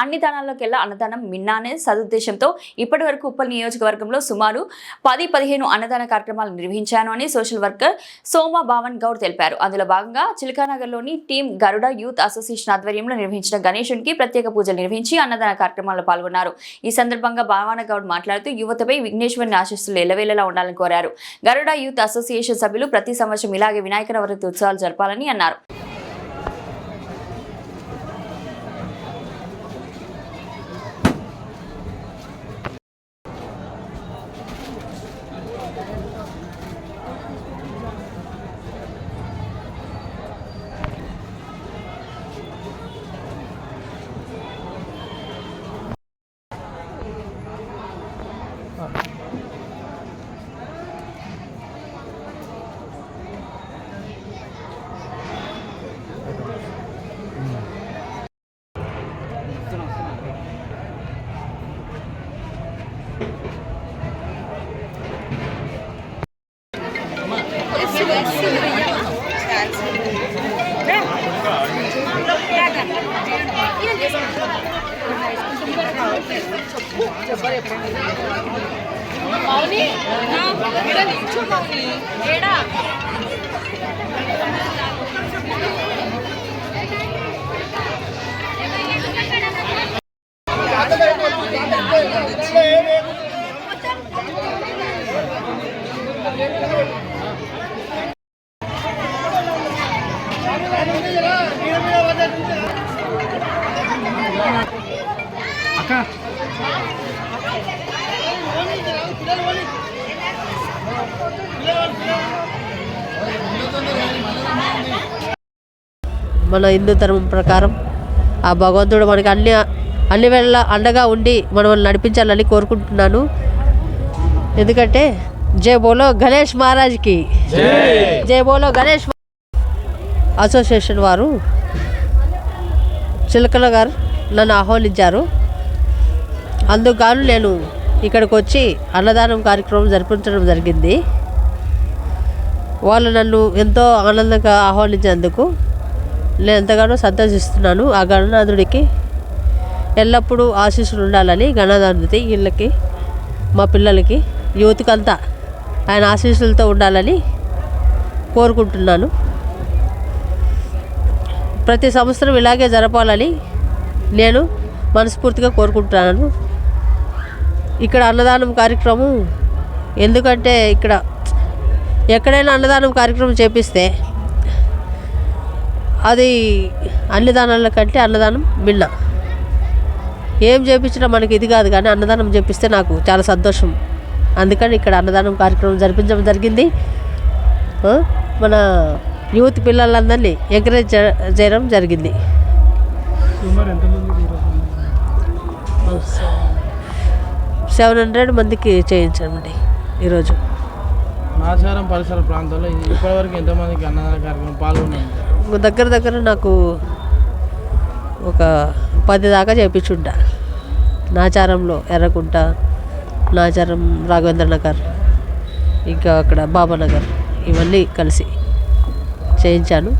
అన్ని దానాల్లోకెల్లా అన్నదానం మిన్నానే సదుద్దేశంతో ఇప్పటి వరకు ఉప్పల్ నియోజకవర్గంలో సుమారు 10-15 అన్నదాన కార్యక్రమాలు నిర్వహించాను అని సోషల్ వర్కర్ సోమా భావన్ గౌడ్ తెలిపారు. అందులో భాగంగా చిలకానగర్లోని టీం గరుడ యూత్ అసోసియేషన్ ఆధ్వర్యంలో నిర్వహించిన గణేశునికి ప్రత్యేక పూజలు నిర్వహించి అన్నదాన కార్యక్రమాల్లో పాల్గొన్నారు. ఈ సందర్భంగా భావన గౌడ్ మాట్లాడుతూ యువతపై విఘ్నేశ్వరుని ఆశీస్సులు ఎల్లవేళలా ఉండాలని కోరారు. గరుడ యూత్ అసోసియేషన్ సభ్యులు ప్రతి సంవత్సరం ఇలాగే వినాయక నవరాత్రి ఉత్సవాలు జరపాలని అన్నారు. మన హిందూ ధర్మం ప్రకారం ఆ భగవంతుడు మనకి అన్ని వేళ అండగా ఉండి మనల్ని నడిపించాలని కోరుకుంటున్నాను. ఎందుకంటే జై బోలో గణేష్ మహారాజ్కి జై బోలో గణేష్ అసోసియేషన్ వారు చిలకల గారు నన్ను ఆహ్వానించారు. అందుకు గాను నేను ఇక్కడికి వచ్చి అన్నదానం కార్యక్రమం జరిపించడం జరిగింది. వాళ్ళు నన్ను ఎంతో ఆనందంగా ఆహ్వానించినందుకు నేను ఎంతగానో సంతోషిస్తున్నాను. ఆ గణనాథుడికి ఎల్లప్పుడూ ఆశీస్సులు ఉండాలని గణనాథుడి వీళ్ళకి మా పిల్లలకి యూత్కి అంతా ఆయన ఆశీస్సులతో ఉండాలని కోరుకుంటున్నాను. ప్రతి సంవత్సరం ఇలాగే జరపాలని నేను మనస్ఫూర్తిగా కోరుకుంటున్నాను. ఇక్కడ అన్నదానం కార్యక్రమం ఎందుకంటే ఇక్కడ ఎక్కడైనా అన్నదానం కార్యక్రమం చేపిస్తే అది అన్ని దానాల కంటే అన్నదానం మిన్న. ఏం చేపించినా మనకి ఇది కాదు, కానీ అన్నదానం చేపిస్తే నాకు చాలా సంతోషం. అందుకని ఇక్కడ అన్నదానం కార్యక్రమం జరిపించడం జరిగింది. మన యూత్ పిల్లలందరినీ ఎంకరేజ్ చేయడం జరిగింది. 700 మందికి చేయించామండి ఈరోజు. నాచారం పరిసర ప్రాంతాల్లో ఇప్పటివరకు ఎంతమందికి అన్నదాన కార్యక్రమం పాల్గొన్నారు? దగ్గర నాకు ఒక 10 దాకా చేయించుంటా. నాచారంలో ఎర్రకుంట, నాచారం రాఘవేంద్ర నగర్, ఇంకా అక్కడ బాబానగర్ ఇవన్నీ కలిసి చేయించాను.